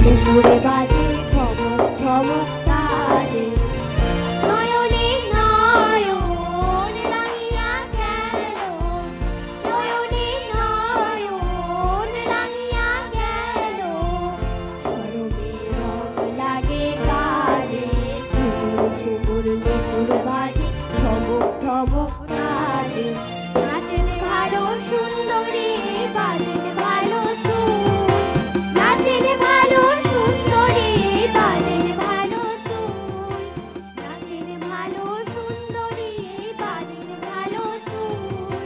পুকুরে বাজে ঠমক ঠমক তারে। নয়নে নয়ন রাঙিয়া গেল, নয়নে নয়ন রাঙিয়া গেল, সরবে রং লাগে গালে। ঝুমুর ঝুমুর নুপুর বাজে ঠমক ঠমক তারে। নাচেন ভালো সুন্দরী বাঁধেন ভালো চুল, নাচেন ভালো সুন্দরী বাঁধেন ভালো চুল, নাচেন ভালো সুন্দরী বাঁধেন ভালো চুল,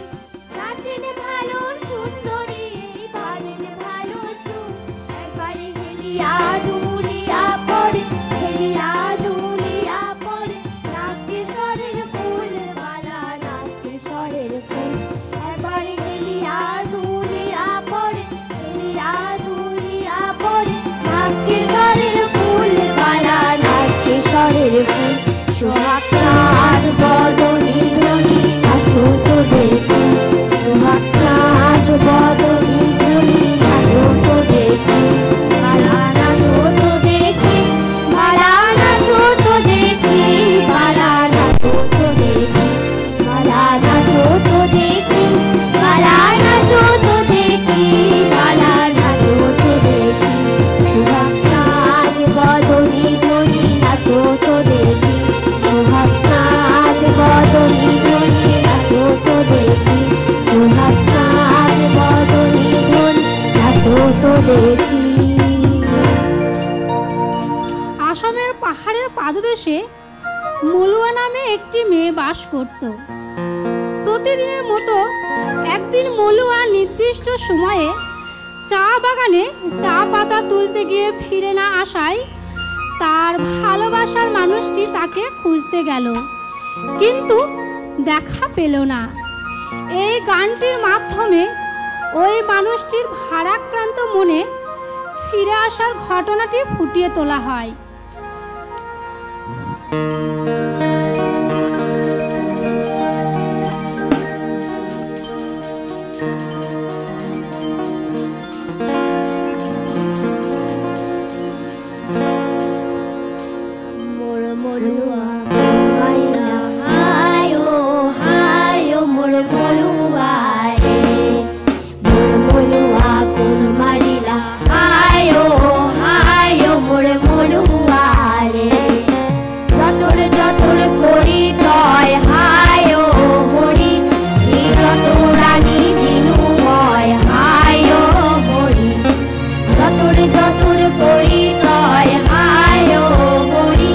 নাচেন ভালো সুন্দরী বাঁধেন ভালো চুল। একবারে হেলিয়া দুলিয়া পড়ে, হেলিয়া দুলিয়া পড়ে, নাগেশ্বরের ফুল মালা, নাগেশ্বরের ফুল। একবারে হেলিয়া দুলিয়া পড়ে, হেলিয়া দুলিয়া পড়ে, নাগেশ্বরের ফুল মালা, নাগেশ্বরের ফুল। সোহাগ চাঁদ বদনী ধ্বনি নাচো তো দেখি, সোহাগ চাঁদ বদনী ধ্বনি নাচো তো দেখি, মালা নাচো তো দেখি, মালা নাচো তো দেখি, মালা নাচো তো দেখি, মালা নাচো তো দেখি, মালা নাচো তো দেখি, মালা নাচো তো দেখি। সোহাগ চাঁদ বদনী ধ্বনি নাচো তো দেখি, সোহাগ চাঁদ বদনী ধ্বনি নাচো তো দেখি, সোহাগ চাঁদ বদনী ধ্বনি নাচো তো দেখি। আসামের পাহাড়ের পাদদেশে মলুয়া নামে একটি মেয়ে বাস করত। প্রতিদিনের মতো একদিন মলুয়া নির্দিষ্ট সময়ে চা বাগানে চা পাতা তুলতে গিয়ে ফিরে না আসায় তার ভালোবাসার মানুষটি তাকে খুঁজতে গেল, কিন্তু দেখা পেল না। এই গানটির মাধ্যমে ওই মানুষটির ভারাক্রান্ত মনে ফিরে আসার ঘটনাটি ফুটিয়ে তোলা হয়। মোর মলুয়া মাইলা হায় ও মোর মলুয়া রে, মোর মলুয়া কোন মারিলা হায় ও মোর মলুয়া রে। যতর যতর করি তয় হায় ও হরি, যত রানী দিনু হয় হায় ও হরি। যতর যতর করি তয় হায় ও হরি,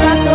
যত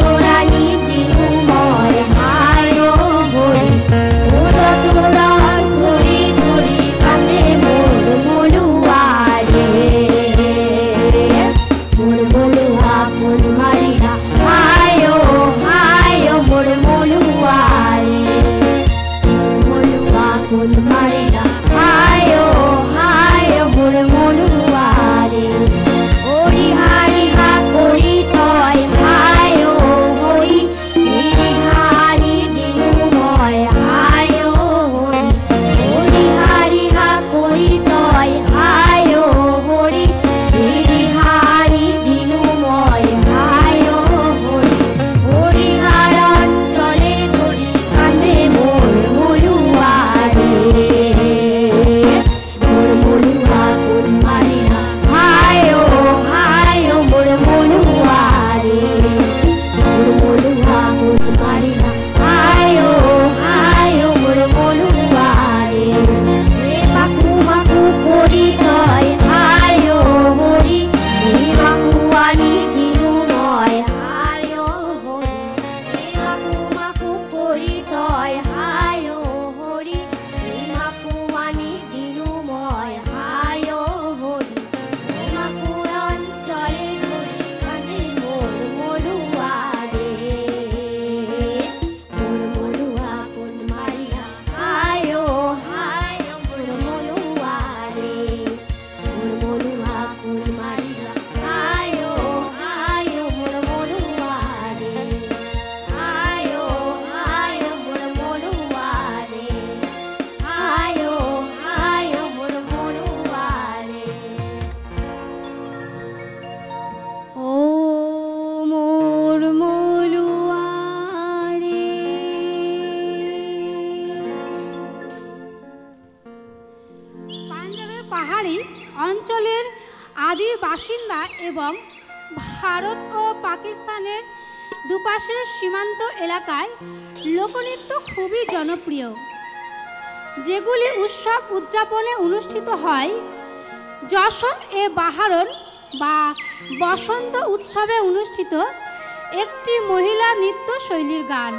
বাসিন্দা এবং ভারত ও পাকিস্তানের দুপাশের সীমান্ত এলাকায় লোকনৃত্য খুবই জনপ্রিয়, যেগুলি উৎসব উদযাপনে অনুষ্ঠিত হয়। জশন এ বাহারন বা বসন্ত উৎসবে অনুষ্ঠিত একটি মহিলা নৃত্য শৈলীর গান।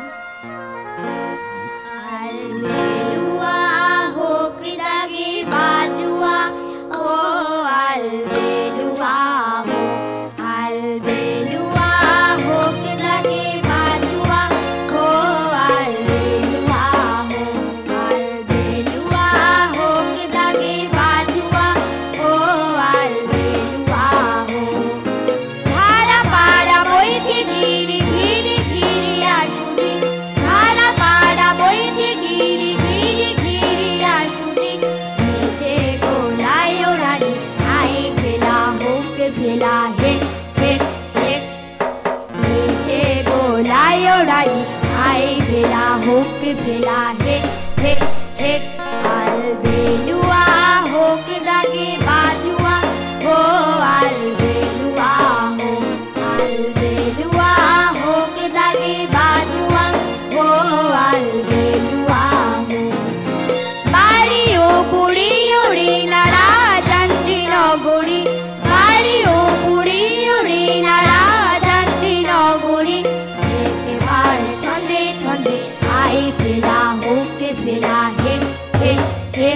फेला हे हे हे अलबेलुआ हो के लगे बाजुआ हो अलबेलुआ हो के लगे बाजुआ हो अलबेलुआ हो बाड़ी ओ बुड़ी उड़ी नारा जानती नगरी बाड़ी ओ बुड़ी उड़ी नारा जानती नगरी एक बार छंदे छंदे फेला हो के फेला हे हे हे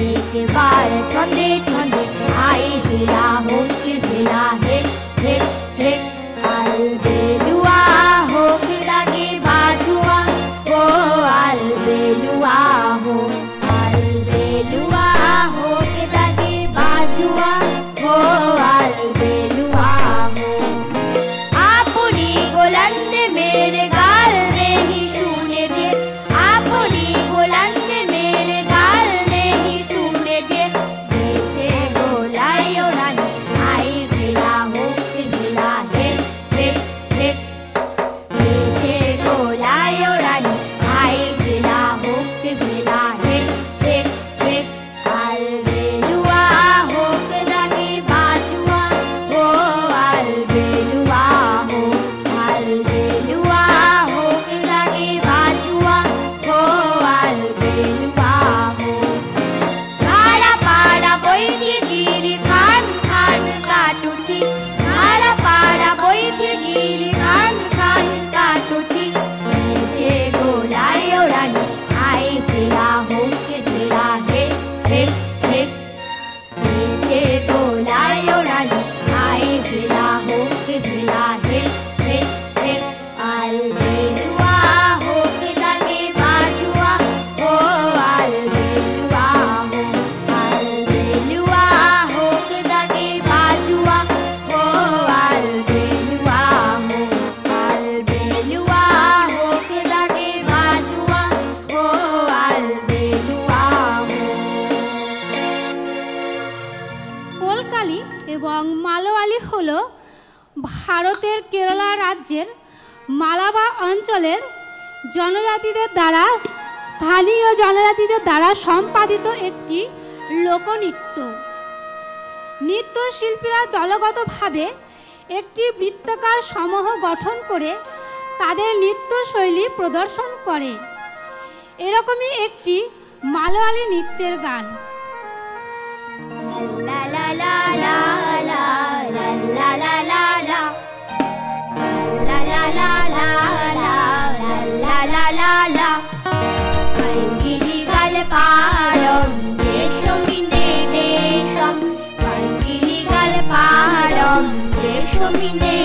एक बार छंदे छंदे आई फेला हो के फेला हे हे हे अलबेलुआ हो के लगे बाजुआ हो अलबेलुआ हो के लगे बाजुआ हो अलबेलुआ हो आपनी बुलंद मेरे गाल नहीं ভারতের কেরালা রাজ্যের মালাবার অঞ্চলের জনজাতিদের দ্বারা স্থানীয় জনজাতিদের দ্বারা সম্পাদিত একটি লোকনৃত্য। নৃত্যশিল্পীরা দলগতভাবে একটি বৃত্তাকার সমূহ গঠন করে তাদের নৃত্যশৈলী প্রদর্শন করে। এরকমই একটি মালয়ালি নৃত্যের গান। লা লা লা লা লা লা লা লা লা লা লা লা লা লা লা লা লা লা Pangiligal param desham inde desham Pangiligal param desham inde